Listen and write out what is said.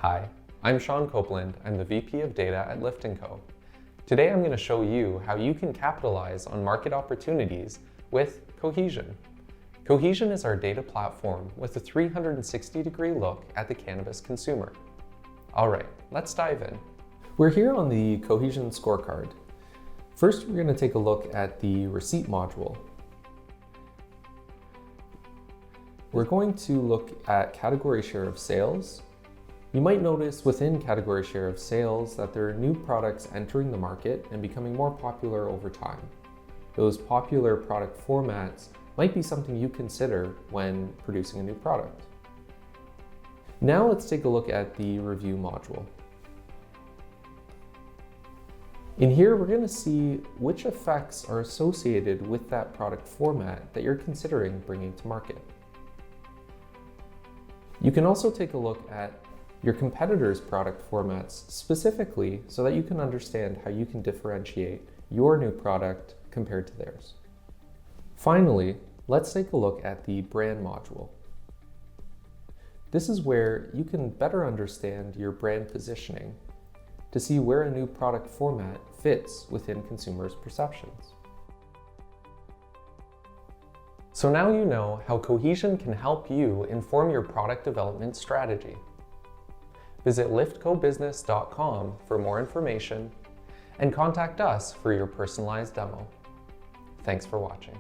Hi, I'm Sean Copeland. I'm the VP of Data at Lyft & Co. Today I'm going to show you how you can capitalize on market opportunities with Cohesion. Cohesion is our data platform with a 360-degree look at the cannabis consumer. All right, let's dive in. We're here on the Cohesion scorecard. First, we're going to take a look at the receipt module. We're going to look at category share of sales. You might notice within category share of sales that there are new products entering the market and becoming more popular over time. Those popular product formats might be something you consider when producing a new product. Now let's take a look at the review module. In here, we're going to see which effects are associated with that product format that you're considering bringing to market. You can also take a look at your competitors' product formats specifically so that you can understand how you can differentiate your new product compared to theirs. Finally, let's take a look at the brand module. This is where you can better understand your brand positioning to see where a new product format fits within consumers' perceptions. So now you know how Cohesion can help you inform your product development strategy. Visit lyftcobusiness.com for more information and contact us for your personalized demo. Thanks for watching.